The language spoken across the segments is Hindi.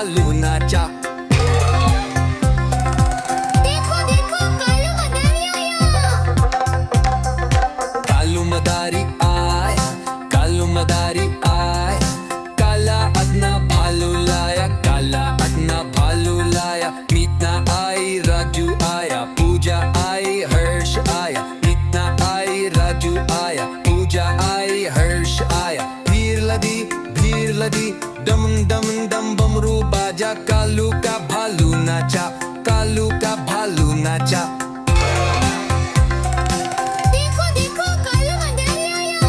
भालू नाचा। देखो देखो कालू मदारी आया। कालू मदारी आया, कालू मदारी आया, काला अपना भालू लाया, काला अपना भालू लाया। मीतना आई, राजू आया, पूजा आई, हर्ष आया। मीतना आई, राजू आया, पूजा आई, हर्ष आया। भीड़ लदी, डम डम डम बमरू बाजा, कालू का भालू नाचा, कालू का भालू नाचा। देखो देखो कालू मदारी आया।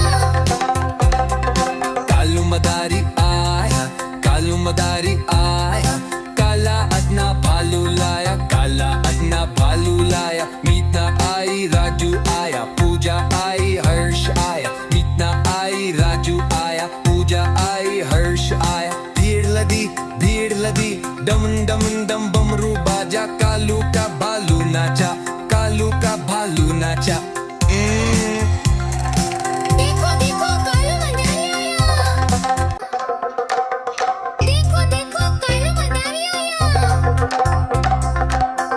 कालू मदारी आया, कालू मदारी आया, काला अपना भालू लाया, काला अपना भालू लाया। मीतना आई, राजू आया, पूजा आई, हर्ष आया। मीतना आई, राजू आया, पूजा आई, हर्ष आया। भीड़ लदी, डम डम डम बमरू बाजा, कालू का भालू नाचा, कालू का भालू नाचा। देखो देखो कालू मदारी आया। देखो देखो कालू मदारी आया।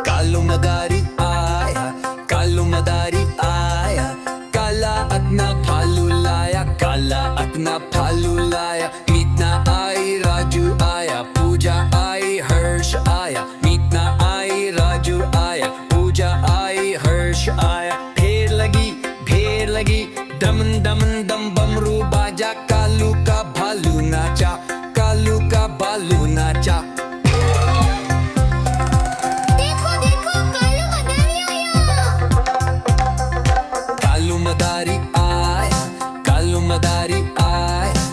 कालू मदारी आया, कालू मदारी आया, काला अपना भालू लाया, काला अपना भालू लाया। मीतना आई, राजू आया, पूजा आई, हर्ष आया। मीतना आई, राजू आया, पूजा आई, हर्ष आया। भीड़ लगी, डम डम डम बमरू बाजा, कालू का भालू नाचा, कालू का भालू नाचा। देखो देखो कालू मदारी आया। कालू मदारी आया, कालू मदारी आया,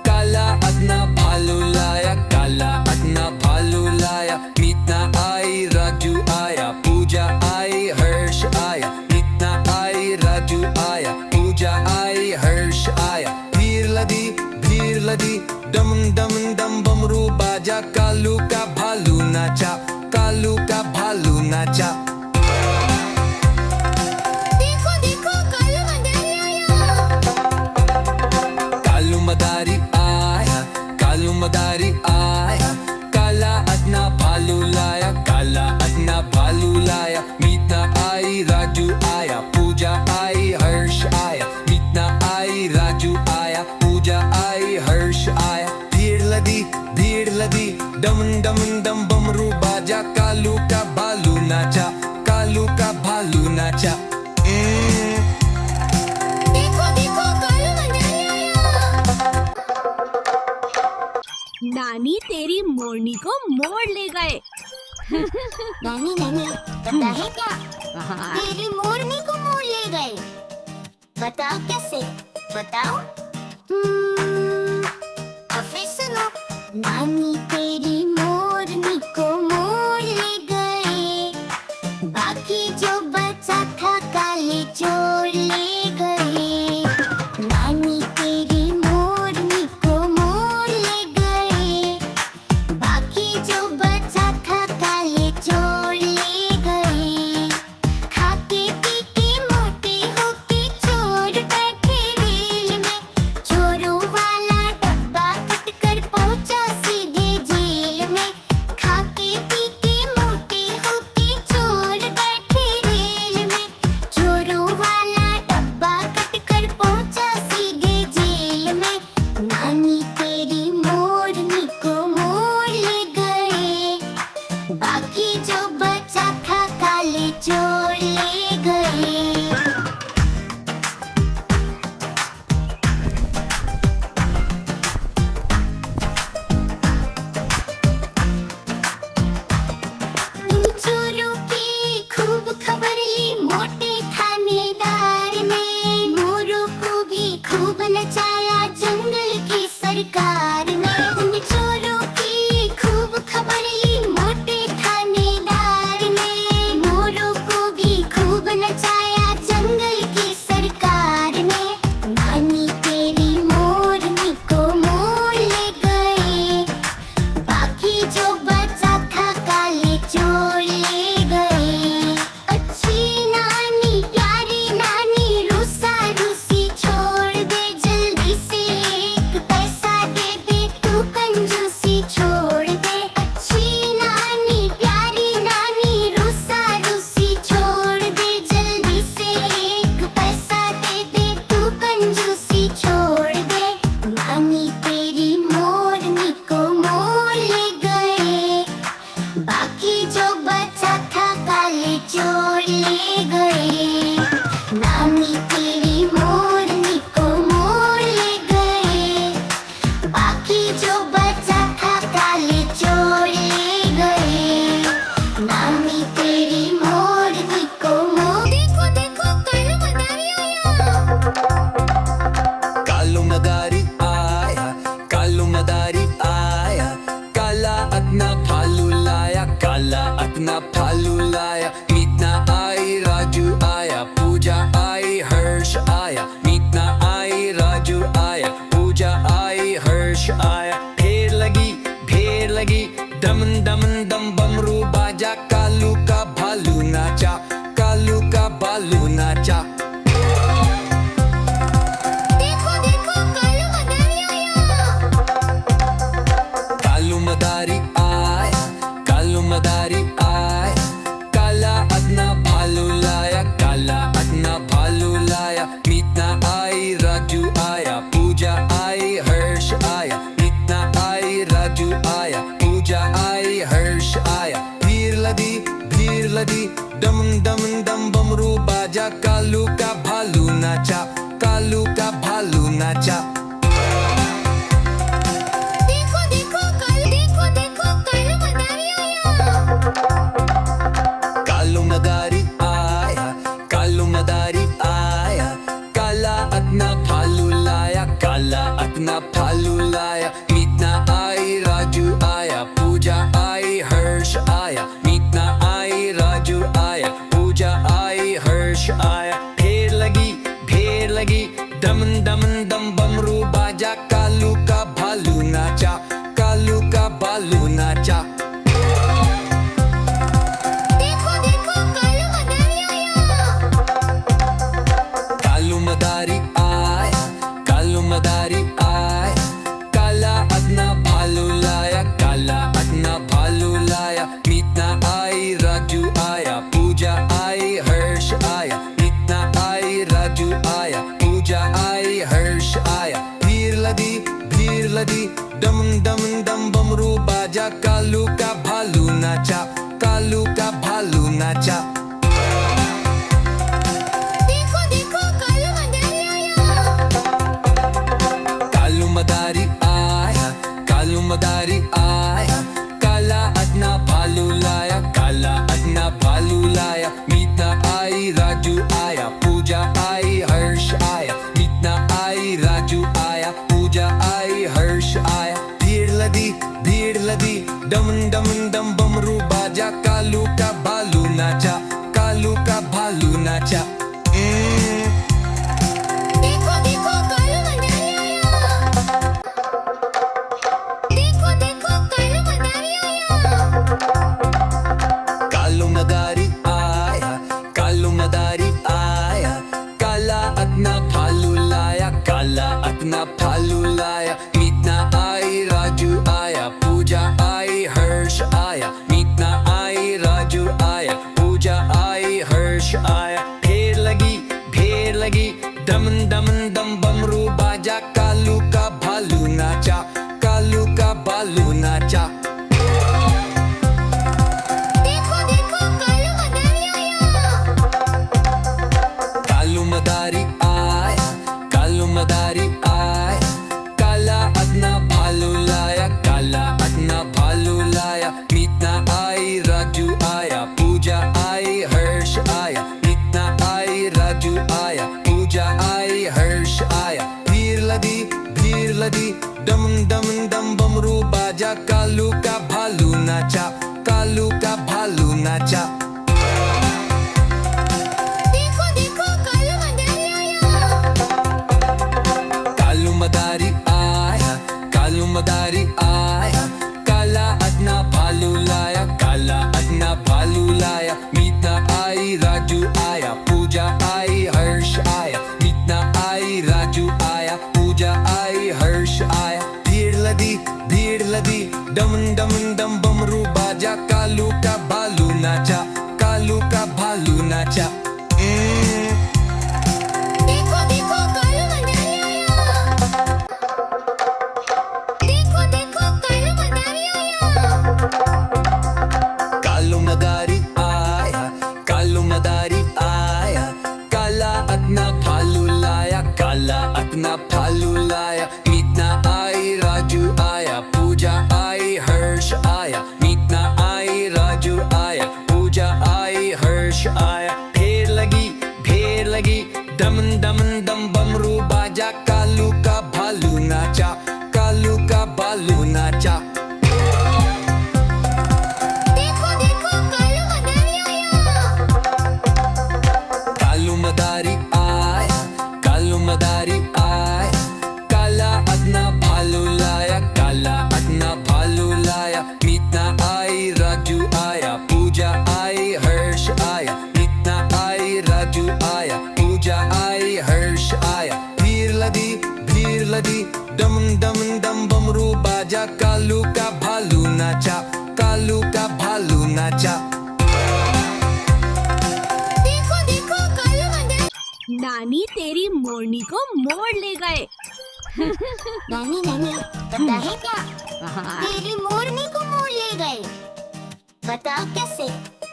काला अपना भालू लाया, काला अपना भालू लाया। मीतना आई, राजू आया, पूजा आई, हर्ष आया। मीतना आई, राजू आया, पूजा आई, हर्ष आया। भीड़ लदी, डम डम डम बमरू बाजा, कालू का भालू नाचा, कालू का भालू नाचा। देखो देखो कालू मदारी आया। कालू मदारी आया, कालू मदारी आया, काला अपना भालू लाया, काला अपना भालू लाया। मीतना आई, राजू आया, पूजा आई, हर्ष आया। मीतना आई, राजू आया, पूजा आई, हर्ष आया। भीड़ लदी, डम डम डम बमरू बाजा, कालू का भालू नाचा, कालू का भालू नाचा। देखो देखो कालू मदारी आया। नानी तेरी मोरनी को मोड़ ले गए। नानी पता है क्या? तेरी मोरनी को मोड़ ले गए। बताओ कैसे? बताओ। अब फिर सुनो। नानी तेरी मोरनी को मोड़ ले गए, बाकी जो बचा था काले चोर ले गए। नानी तेरी मोरनी को मोड़ ले गए, बाकी जो बचा था काले चोर ले गए। खाते पीते मोटे होके चोर बैठे रेल में, चोरों वाला डब्बा कट कर पहुंचा सीधे जेल में। खाते पीते मोटे होके चोर बैठे रेल में, चोरों वाला डब्बा कट कर पहुंचा सीधे जेल में। नानी तेरी मोरनी को मोड़ ले गए, बाकी जो बचा था काले चोर ले गए। चोरों की खूब खबर ली मोटे थानेदार ने, मोरों को भी खूब नचाया जंगल की सरकार ने। उन चोरों की खूब खबर ली मोटे थानेदार ने, मोरों को भी लगी दमन दमन दम बमरू बाजा कालू का भालू नाचा कालू का भालू नाचा देखो देखो कालू मदारी आया कालू मदारी आया कालू मदारी आया काला अपना भालू लाया काला अपना भालू लाया मीतना आई राजू आया पूजा आई हर्ष आया मीतना आई राजू आया पूजा आई हर्ष आया भीड़ लदी दम दम दम बमरू बाजा कालू का भालू नाचा कालू का भालू नाचा देखो देखो कालू मदारी आया कालू मदारी आया कालू मदारी आया काला अपना भालू लाया काला अपना भालू लाया मीतना आई राजू आया पूजा आई हर्ष आया मीतना आई राजू आया पूजा आई हर्ष आया भीड़ लगी दमन दमन दम बमरू बाजा कालू का भालू नाचा कालू का भालू नाचा देखो देखो कालू मदारी आया कालू मदारी आया कालू मदारी आया काला अपना भालू लाया काला अपना भालू लाया मीतना आई राजू आया पूजा आई हर्ष आया मीतना आई राजू आया पूजा आई हर्ष आया भीड़ लदी दम दम दम बमरू बाजा कालू का भालू नाचा कालू का भालू नाचा देखो देखो कालू मदारी आया कालू मदारी आया कालू मदारी आया काला अपना भालू लाया काला अपना भालू लाया मीतना आई राजू आया पूजा आई हर्ष आया मीतना आई राजू आया पूजा आई हर्ष आया भीड़ लदी दमन दमन दम बमरू बाजा कालू का भालू नाचा कालू का भालू नाचा देखो देखो कालू मदारी आया देखो देखो कालू मदारी आया कालू मदारी आया कालू मदारी आया काला अपना भालू लाया काला अपना भालू लाया मीतना आई राजू आया पूजा आई हर्ष आया मीतना आई राजू आया पूजा आई हर्ष आया भीड़ लगी दमन दमन दम बमरू बाजा कालू का भालू नाचा कालू का भालू नाचा देखो देखो कालू मदारी आया कालू मदारी आया कालू मदारी आया काला अपना भालू लाया काला अपना भालू लाया मीतना आई राजू आया पूजा आई हर्ष आया मीतना आई राजू आया पूजा आई हर्ष आया भीड़ लदी दम दम दम बमरू बाजा कालू का भालू नाचा कालू का भालू नाचा देखो देखो कालू मदारी आया कालू मदारी आया कालू मदारी आया काला अपना भालू लाया काला अपना भालू लाया मीतना आई राजू आया पूजा आई हर्ष आया मीतना आई राजू आया पूजा आई हर्ष आया भीड़ लदी दमन दमन दम बमरू बाजा कालू का भालू नाचा कालू का भालू नाचा देखो देखो कालू मदारी आया देखो देखो कालू मदारी आया कालू मदारी आया कालू मदारी आया काला अपना भालू लाया काला अपना भालू लाया मीतना आई राजू आया पूजा आई हर्ष आया मीतना आई राजू नाचा, कालू का भालू नाचा। देखो देखो कालू मदारी। नानी तेरी मोरनी को मोड़ ले गए। नानी नानी पता है क्या, तेरी मोरनी को मोड़ ले गए। बताओ कैसे,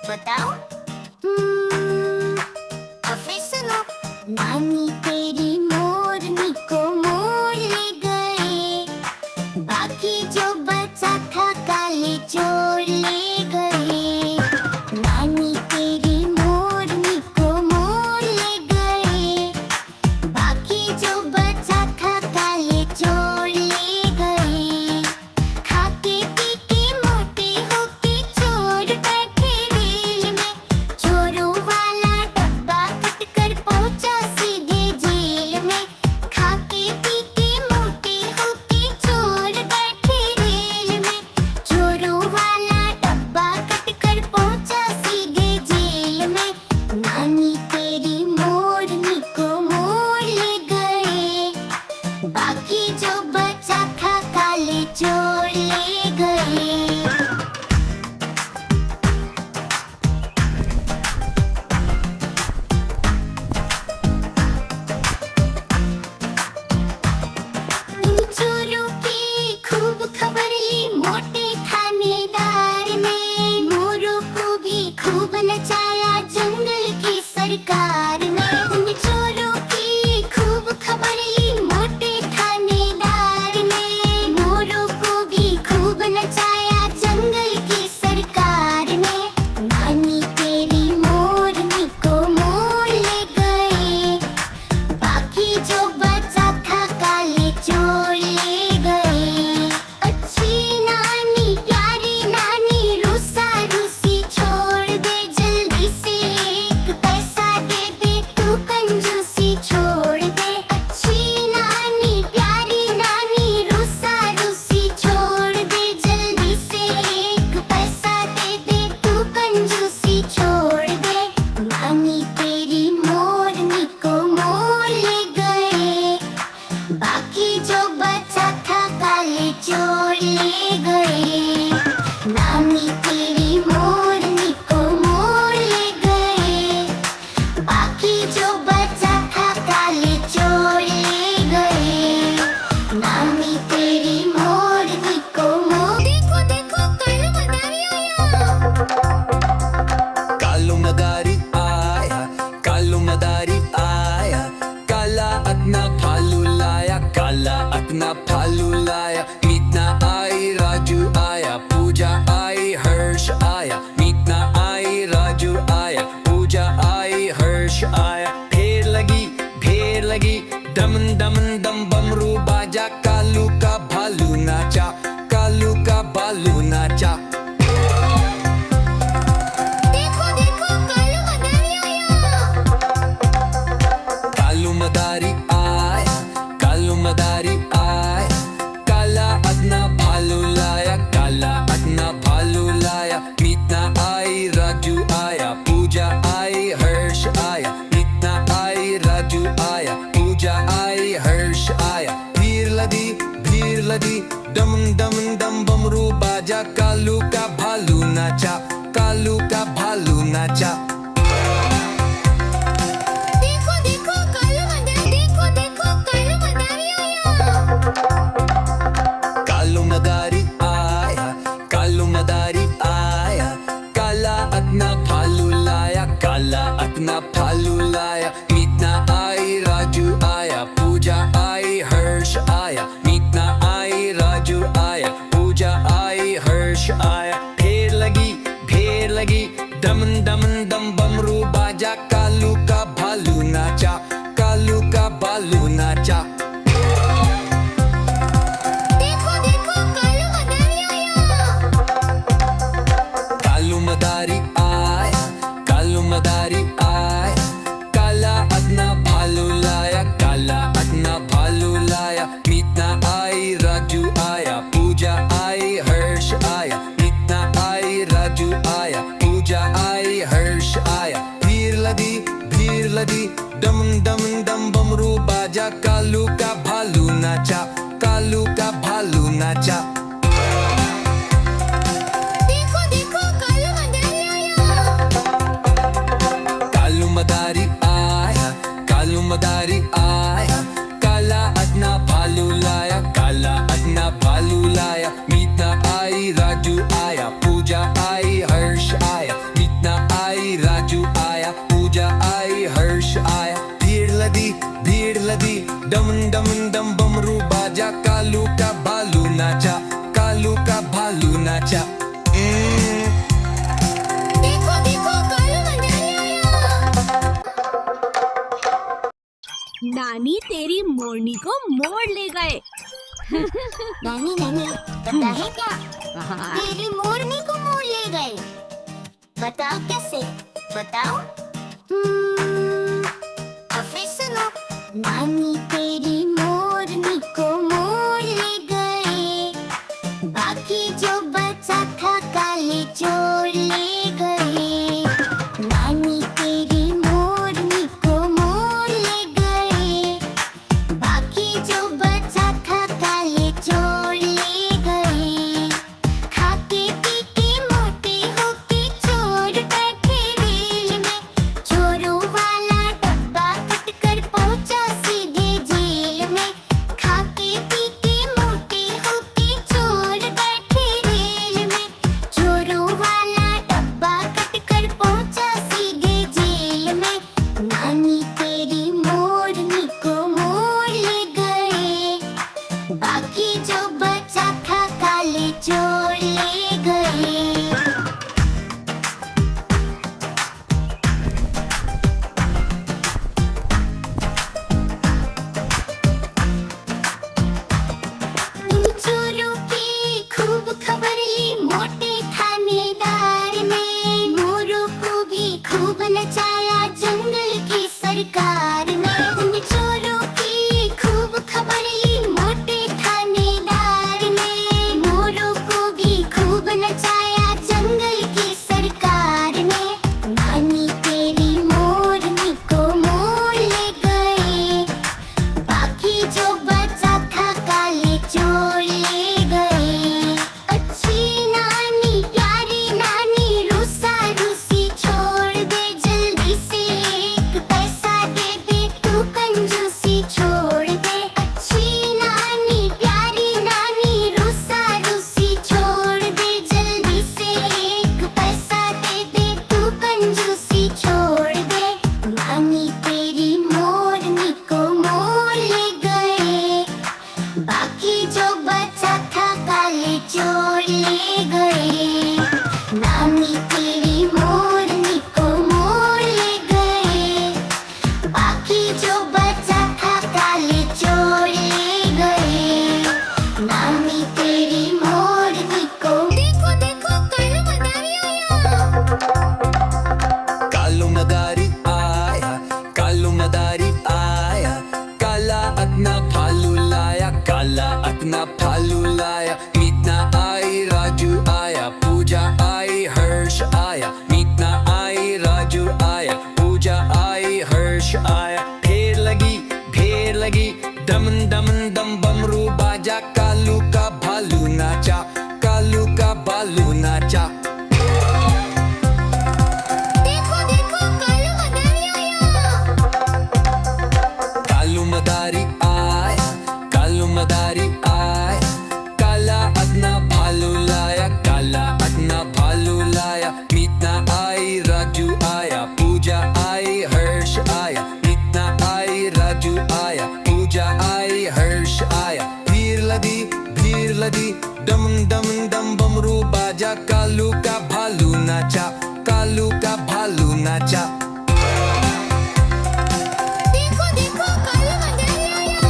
बताओ। अब फिर सुनो। नानी तेरी मोरनी को मोड़ ले गए, बाकी जो बचा था काले चोर ले गए। नानी तेरी मोरनी को मोड़ ले गए, बाकी जो बचा था काले चोर ले गए। खाके पी के मोटे होके चोर बैठे रेल में, चोरों वाला डब्बा कट कर पहुंचा सीधे जेल में। खाके पी के मोटे होके चोर बैठे रेल में, चोरों वाला डब्बा कट कर पहुंचा सीधे जेल में। नानी तेरी मोरनी को मोड़ ले गए, बाकी जो बचा था काले चोर ले गए। इन चोरों की खूब खबर ली मोटे थानेदार ने, मोरों को भी खूब नचाया जंगल की सरकार ने। इन चोरों की खूब खबर ली मोटे थानेदार ने, मोरों को भी खूब नचाया जंगल की सरकार ने। नानी तेरी मोरनी को मोड़ ले गए, बाकी जो बचा था काले चोर ले गए। अच्छी नानी प्यारी नानी रूसा रूसी छोड़ दे जल्दी से, एक पैसा दे दे तू कंजूसी छोड़ दे। अच्छी नानी प्यारी नानी रूसा रूसी छोड़ दे जल्दी से, एक पैसा दे दे तू कंजूसी छोड़ दे। नानी तेरी मोरनी को मोड़ ले गए, बाकी जो बचा था काले चोर ले गए। नानी तेरी मोरनी को मोड़ ले गए, बाकी जो बचा था काले चोर ले गए। नानी तेरी मोरनी को मोड़। देखो देखो कालू मदारी आया। कालू मदारी आया, कालू मदारी आया, काला अपना भालू लाया, काला अपना भालू लाया। मीतना आई राजू आया, पूजा आई हर्ष आया। मीतना आई राजू आया, पूजा आई हर्ष आया। ढेर लगी दमन दमन दम बमरू बाजा, कालू का भालू नाचा, कालू का भालू नाचा। देखो देखो कालू मदारी आया। कालू मदारी आया, कालू मदारी आया, काला अपना भालू लाया, काला अपना भालू लाया। मीतना आई राजू आया, पूजा आई हर्ष आया। मीतना आई राजू आया, पूजा आई हर्ष आया। भीड़ लगी दम दम दम बमरू बाजा, कालू का भालू नाचा, कालू का भालू नाचा। देखो देखो कालू मदारी। देखो देखो कालू मदारी आया। कालू मदारी आया, कालू मदारी आया, काला अपना भालू लाया, काला अपना भालू लाया। मीतना आई राजू आया, पूजा आई हर्ष आया। मीतना आई राजू आया, पूजा आई हर्ष आया। ढेर लगी दमन दमन दम बमरू बाजा, कालू का भालू नाचा, कालू का भालू नाचा। देखो देखो कालू मदारी आया। कालू मदारी आया, कालू मदारी आया, काला अपना भालू लाया, काला अपना भालू लाया। मीतना आई राजू आया, पूजा आई हर्ष आया। मीतना आई राजू आया, पूजा आई हर्ष आया। भीड़ लगी दम दम दम बमरू बाजा, कालू का भालू नाचा, कालू का भालू नाचा। नानी तेरी मोरनी को मोड़ ले गए। नानी नानी पता है क्या, तेरी मोरनी को मोड़ ले गए। बताओ कैसे, बताओ। अब फिर सुनो। नानी तेरी मोरनी को मोड़ ले गए, बाकी जो बचा था काले चोर ले गए। नानी तेरी मोरनी को मोड़ ले गए, बाकी जो बचा था काले चोर ले गए। खाते पीते मोटे होके चोर बैठे रेल में, चोरों वाला डब्बा कट कर पहुंचा सीधे जेल में। खाते पीते मोटे होके चोर बैठे रेल में, चोरों वाला डब्बा कट कर पहुंचा सीधे जेल में। नानी तेरी मोरनी को मोड़ ले गए, बाकी जो बचा था काले चोर ले गए। तुम चोरों की खूब खबर ली मोटे थानेदार ने, मोरों को भी खूब नचाया जंगल की सरकार ने। तुम चोरों की खूब खबर ली मोटे थानेदार ने, मोरों को भी खूब नचाया जंगल की सरकार ने। नानी तेरी मोरनी को मोड़ ले गए, बाकी जो बचा था काले चोर ले गए। अच्छी नानी प्यारी नानी रूसा रूसी छोड़ दे, जल्दी से एक पैसा दे दे, तू कंजूसी छोड़ दे। अच्छी नानी प्यारी नानी रूसा रूसी छोड़ दे, जल्दी से एक पैसा दे दे, तू कंजूसी छोड़ दे। नानी तेरी मोरनी को मोड़ ले गए, बाकी जो बचा था काले चोर ले गए। नानी तेरी मोरनी को मोड़ ले गए, बाकी जो बचा था काले चोर ले गए। नानी तेरी मोरनी को देखो देखो कालू मदारी आया। कालू मदारी आया, कालू मदारी आया, काला अपना भालू लाया, काला अपना भालू लाया। मीतना आई राजू आया, पूजा आई हर्ष आया। मीतना आई राजू आया, पूजा आई हर्ष आया। ढेर लगी दमन दमन दम बमरू बाजा, कालू का भालू नाचा, कालू का भालू नाचा। देखो देखो कालू मदारी आया। कालू मदारी आया, कालू मदारी आया, काला अपना भालू लाया, काला अपना भालू लाया। मीतना आई राजू आया, पूजा आई हर्ष आया। मीतना आई राजू आया, पूजा आई हर्ष आया। भीड़ लदी दम दम दम बमरू बाजा, कालू का भालू नाचा, कालू का भालू नाचा। देखो देखो कालू मदारी आया।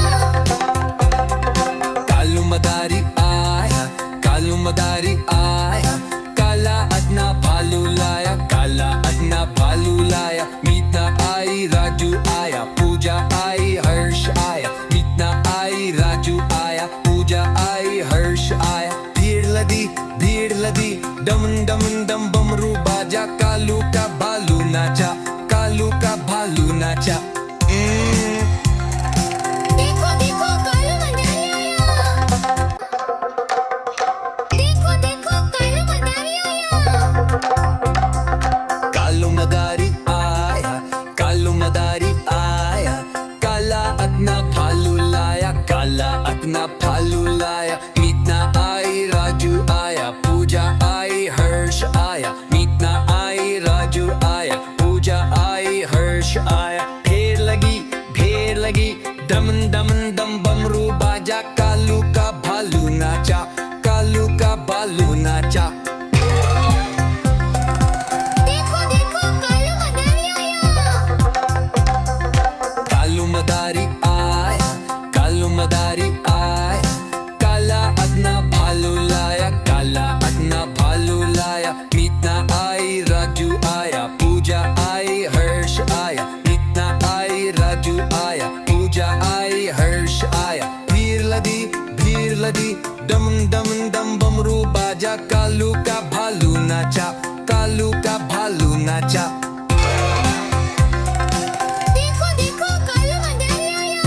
कालू मदारी आया, कालू मदारी आया, काला अपना भालू लाया, काला अपना भालू लाया। मीतना आई राजू आया, पूजा आई हर्ष आया। मीतना आई राजू आया, पूजा आई हर्ष आया। भीड़ लदी दमन दमन दम बमरू बाजा, कालू का भालू नाचा, कालू का भालू नाचा। देखो देखो कालू मदारी आया। देखो देखो कालू मदारी आया। कालू मदारी आया, कालू मदारी आया, काला अपना भालू लाया, काला अपना भालू लाया। मीतना आई राजू आया, पूजा आई हर्ष आया। मीतना आई राजू आया, पूजा आई हर्ष आया। ढेर लाया, मीतना आई राजू आया, पूजा आई हर्ष आया, मीतना आई राजू आया, पूजा आई हर्ष आया। भीड़ लदी डम डम डम बमरू बाजा, कालू का भालू नाचा, कालू का भालू नाचा। देखो देखो कालू मदारी आया,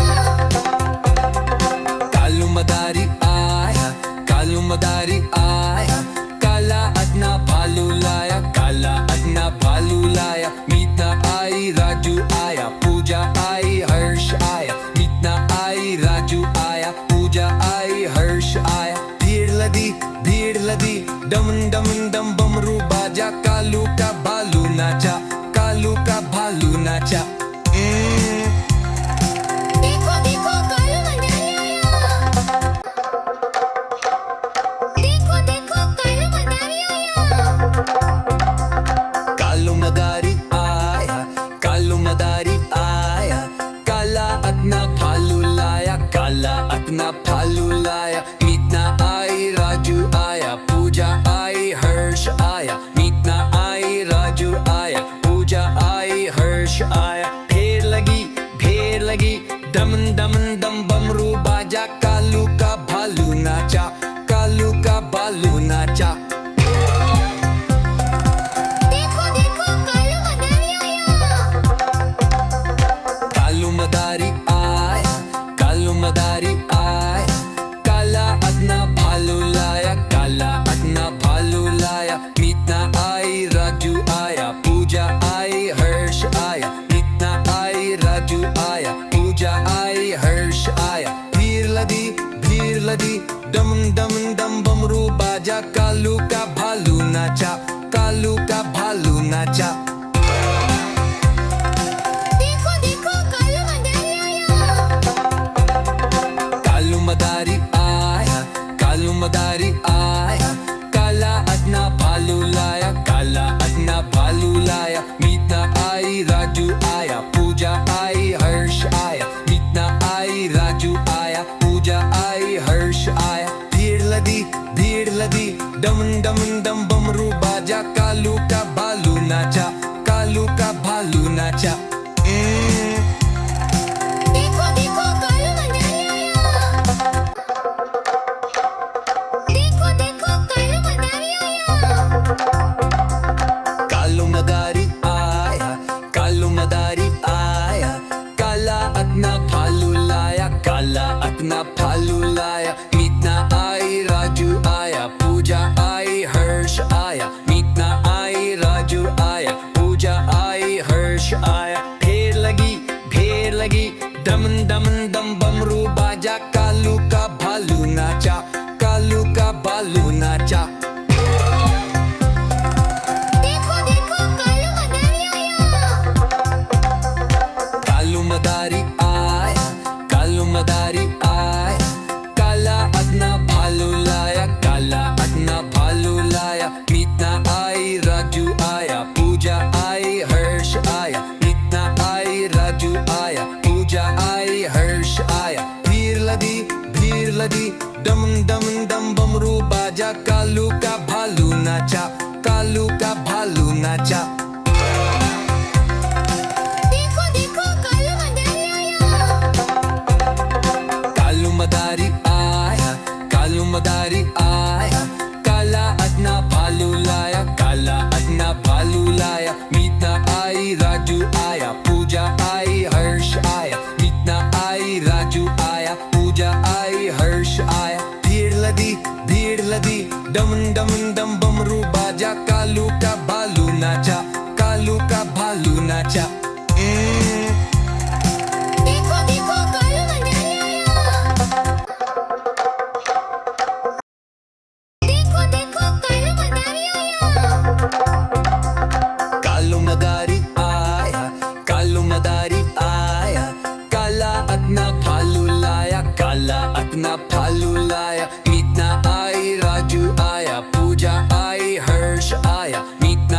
कालू मदारी आया, कालू मदारी आया, काला अपना भालू लाया, काला अपना भालू लाया। मीतना आई राजू आया, पूजा आई हर्ष आया, मीतना आई राजू आया, पूजा आई हर्ष आया। भीड़ लदी डम डम डम बमरू बाजा, कालू का भालू नाचा, कालू का भालू नाचा। देखो देखो कालू मदारी आया, देखो देखो कालू मदारी आया। कालू मदारी आया, कालू मदारी आया, काला अपना भालू लाया, काला अपना भालू लाया। मीतना आई राजू आया, पूजा आई हर्ष आया, मीतना आई राजू आया, पूजा आई हर्ष आया। भीड़ लगी डम डम डम बमरू बाजा, कालू का भालू नाचा, कालू का भालू नाचा। देखो देखो कालू मदारी आया, कालू मदारी आया, कालू मदारी आया, काला अपना भालू लाया, काला अपना भालू लाया। मीतना आई राजू आया, पूजा आई हर्ष आया, मीतना आई राजू आया, पूजा आई हर्ष आया। भीड़ लदी डम डम डम बमरू बाजा, कालू का भालू नाचा, कालू का भालू नाचा। देखो देखो कालू मदारी आया, कालू मदारी आया, कालू मदारी आया, काला अपना भालू लाया, काला अपना भालू लाया। मीतना आई राजू आया, पूजा आई हर्ष आया, मीतना आई राजू आया, पूजा आई हर्ष आया। भीड़ लदी डम डम डम बमरू बाजा, कालू का भालू नाचा, कालू का भालू नाचा। देखो देखो कालू मदारी आया, देखो देखो कालू मदारी आया। कालू मदारी आया, कालू मदारी आया, काला अपना भालू लाया, काला अपना भालू लाया। मीतना आई राजू आया, पूजा आई हर्ष आया, मीतना आई राजू आया, पूजा आई हर्ष आया। भीड़ लगी डम डम डम बमरू बाजा, कालू का भालू नाचा, कालू का भालू नाचा। देखो देखो कालू मदारी आया, कालू मदारी आया, कालू मदारी आया, काला अपना भालू लाया, काला अपना भालू लाया। मीतना आई राजू आया, पूजा आई हर्ष आया, मीतना आई राजू आया, पूजा आई हर्ष आया। भीड़ लदी डम डम डम बमरू बाजा, कालू का भालू नाचा, कालू का भालू नाचा। देखो देखो कालू मदारी आया, कालू मदारी आया, कालू मदारी आया, काला अपना भालू लाया, काला अपना भालू लाया। मीतना आई राजू आया, पूजा आई हर्ष आया, मीतना आई राजू आया, पूजा आई हर्ष आया। भीड़ लदी डम डम डम बमरू बाजा, कालू का भालू नाचा, कालू का भालू नाचा। देखो देखो कालू मदारी आया, देखो देखो कालू मदारी आया। कालू मदारी आया, कालू मदारी आया, काला अपना भालू लाया, काला अपना भालू लाया। मीतना आई राजू आया, पूजा आई हर्ष आया, मीतना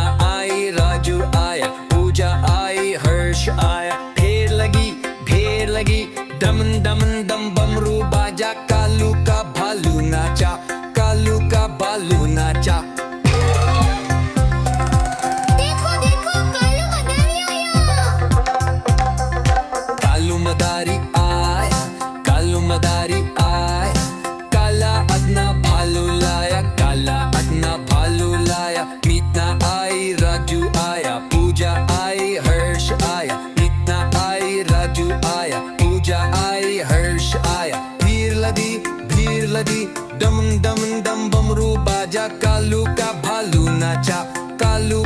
कालू